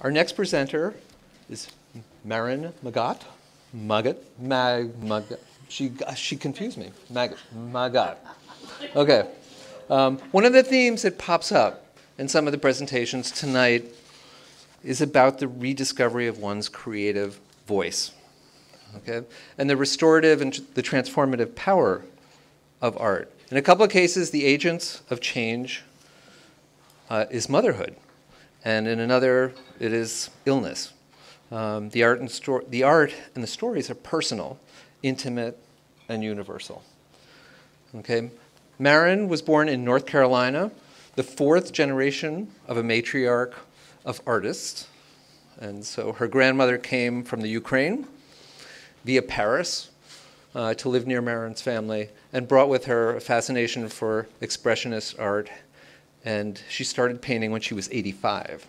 Our next presenter is Marin Magat. Magat. She confused me. Magat. Okay. One of the themes that pops up in some of the presentations tonight is about the rediscovery of one's creative voice, okay, and the restorative and the transformative power of art. In a couple of cases, the agents of change is motherhood, and in another, it is illness. The art and the stories are personal, intimate, and universal. Okay, Marin was born in North Carolina, the fourth generation of a matriarch of artists, and so her grandmother came from the Ukraine via Paris to live near Marin's family, and brought with her a fascination for expressionist art, and she started painting when she was 85.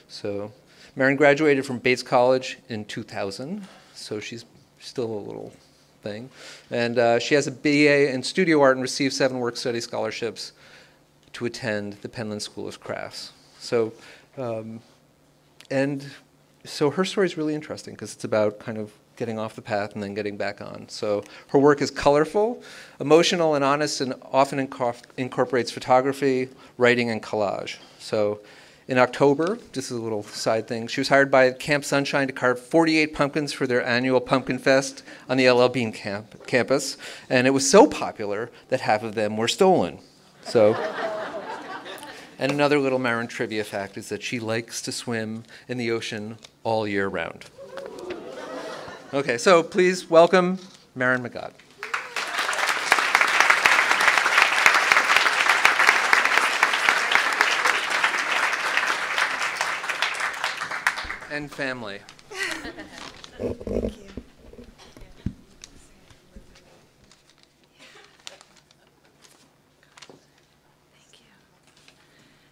So Marin graduated from Bates College in 2000, so she's still a little thing. And she has a BA in studio art and received 7 work-study scholarships to attend the Penland School of Crafts. So, so her story is really interesting because it's about kind of getting off the path and then getting back on. So her work is colorful, emotional, and honest, and often incorporates photography, writing, and collage. So in October, this is a little side thing, she was hired by Camp Sunshine to carve 48 pumpkins for their annual Pumpkin Fest on the LL Bean campus. And it was so popular that half of them were stolen. So, and another little Marin trivia fact is that she likes to swim in the ocean all year round. Okay, so please welcome Marin Magat. And family. Thank you.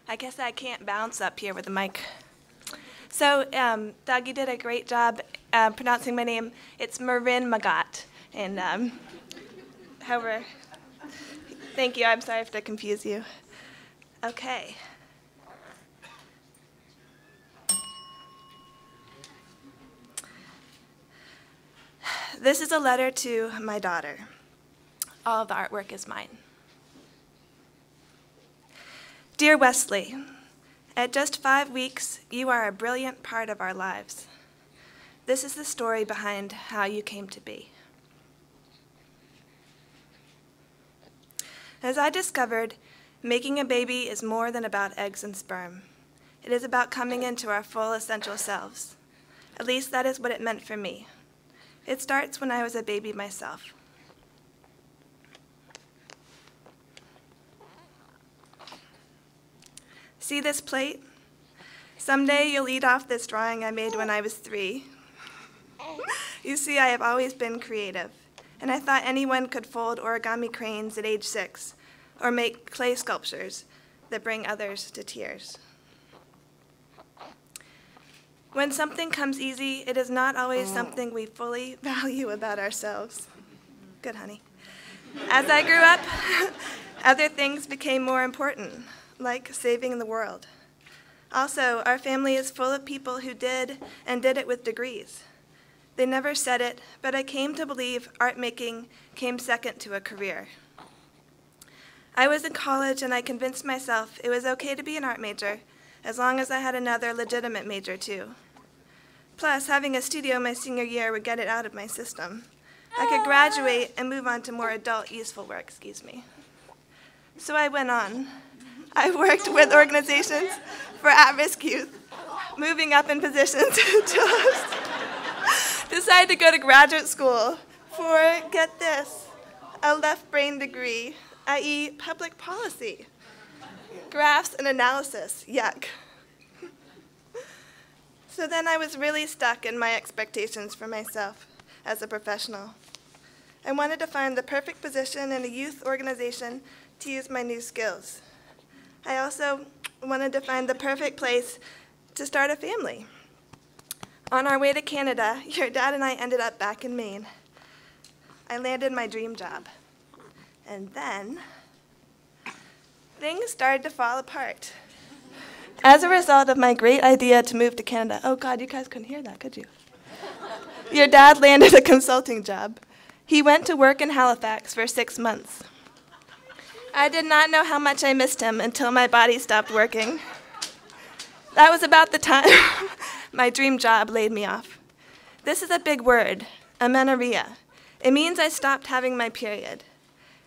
I guess I can't bounce up here with the mic. So, Doug, you did a great job pronouncing my name. It's Marin Magat. And however, thank you. I'm sorry to confuse you. Okay. This is a letter to my daughter. All of the artwork is mine. Dear Wesley, at just 5 weeks, you are a brilliant part of our lives. This is the story behind how you came to be. As I discovered, making a baby is more than about eggs and sperm. It is about coming into our full essential selves. At least that is what it meant for me. It starts when I was a baby myself. See this plate? Someday you'll eat off this drawing I made when I was 3. You see, I have always been creative, and I thought anyone could fold origami cranes at age 6 or make clay sculptures that bring others to tears. When something comes easy, it is not always something we fully value about ourselves. Good, honey. As I grew up, other things became more important, like saving the world. Also, our family is full of people who did and did it with degrees. They never said it, but I came to believe art making came second to a career. I was in college and I convinced myself it was okay to be an art major as long as I had another legitimate major too. Plus, having a studio my senior year would get it out of my system. I could graduate and move on to more adult, useful work, So I went on. I worked with organizations for at-risk youth, moving up in positions until I decided to go to graduate school for, get this, a left brain degree, i.e. public policy. Graphs and analysis, yuck. So then I was really stuck in my expectations for myself as a professional. I wanted to find the perfect position in a youth organization to use my new skills. I also wanted to find the perfect place to start a family. On our way to Canada, your dad and I ended up back in Maine. I landed my dream job. And then things started to fall apart. As a result of my great idea to move to Canada, oh God, you guys couldn't hear that, could you? Your dad landed a consulting job. He went to work in Halifax for 6 months. I did not know how much I missed him until my body stopped working. That was about the time my dream job laid me off. This is a big word, amenorrhea. It means I stopped having my period.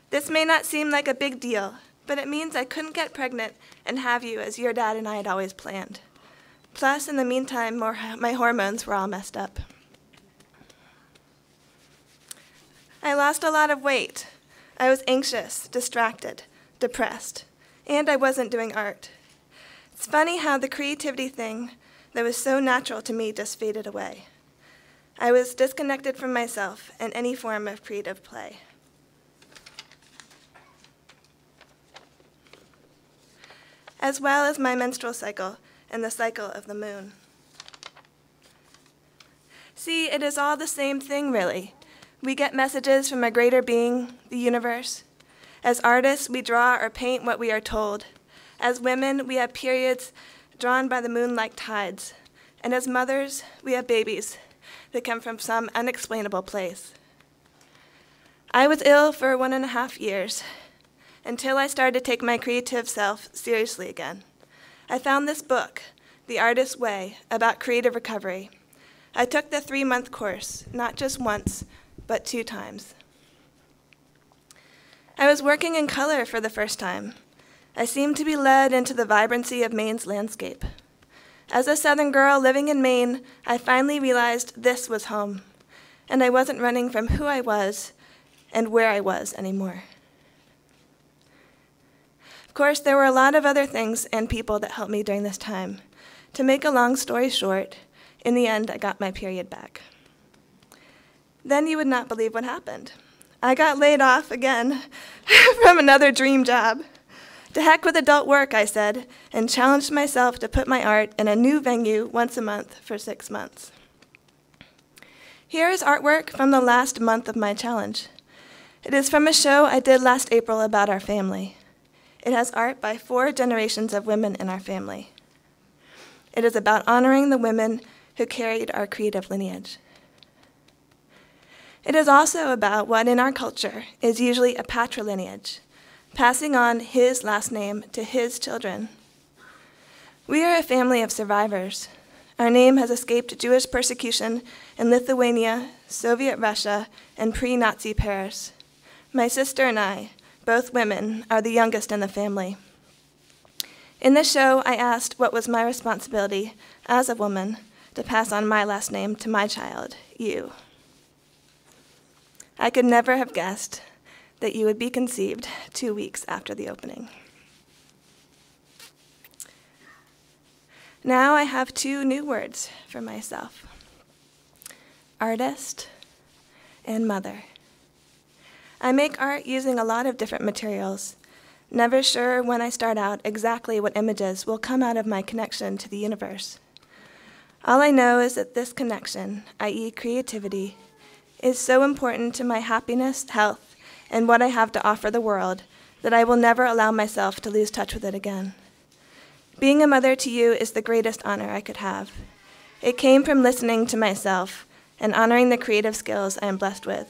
This may not seem like a big deal, but it means I couldn't get pregnant and have you as your dad and I had always planned. Plus, in the meantime, my hormones were all messed up. I lost a lot of weight. I was anxious, distracted, depressed, and I wasn't doing art. It's funny how the creativity thing that was so natural to me just faded away. I was disconnected from myself and any form of creative play. As well as my menstrual cycle and the cycle of the moon. See, it is all the same thing, really. We get messages from a greater being, the universe. As artists, we draw or paint what we are told. As women, we have periods drawn by the moon like tides. And as mothers, we have babies that come from some unexplainable place. I was ill for 1.5 years until I started to take my creative self seriously again. I found this book, The Artist's Way, about creative recovery. I took the 3-month course, not just once, but 2 times. I was working in color for the first time. I seemed to be led into the vibrancy of Maine's landscape. As a Southern girl living in Maine, I finally realized this was home, and I wasn't running from who I was and where I was anymore. Of course, there were a lot of other things and people that helped me during this time. To make a long story short, in the end, I got my period back. Then you would not believe what happened. I got laid off again from another dream job. To heck with adult work, I said, and challenged myself to put my art in a new venue once a month for 6 months. Here is artwork from the last month of my challenge. It is from a show I did last April about our family. It has art by 4 generations of women in our family. It is about honoring the women who carried our creative lineage. It is also about what in our culture is usually a patrilineage, passing on his last name to his children. We are a family of survivors. Our name has escaped Jewish persecution in Lithuania, Soviet Russia, and pre-Nazi Paris. My sister and I, both women, are the youngest in the family. In the show, I asked what was my responsibility as a woman to pass on my last name to my child, you. I could never have guessed that you would be conceived 2 weeks after the opening. Now I have 2 new words for myself: artist and mother. I make art using a lot of different materials, never sure when I start out exactly what images will come out of my connection to the universe. All I know is that this connection, i.e. creativity, is so important to my happiness, health, and what I have to offer the world that I will never allow myself to lose touch with it again. Being a mother to you is the greatest honor I could have. It came from listening to myself and honoring the creative skills I am blessed with.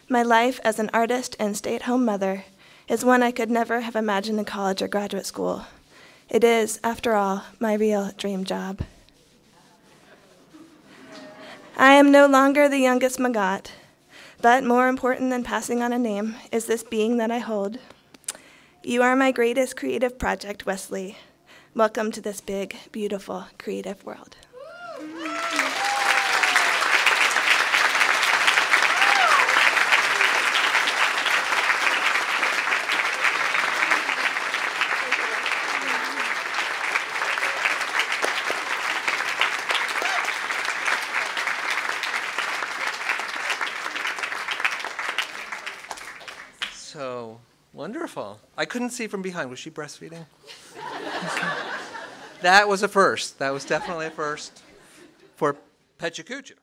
My life as an artist and stay-at-home mother is one I could never have imagined in college or graduate school. It is, after all, my real dream job. I am no longer the youngest Magat, but more important than passing on a name is this being that I hold. You are my greatest creative project, Wesley. Welcome to this big, beautiful, creative world. So wonderful. I couldn't see from behind. Was she breastfeeding? That was a first. That was definitely a first for Pechakucha.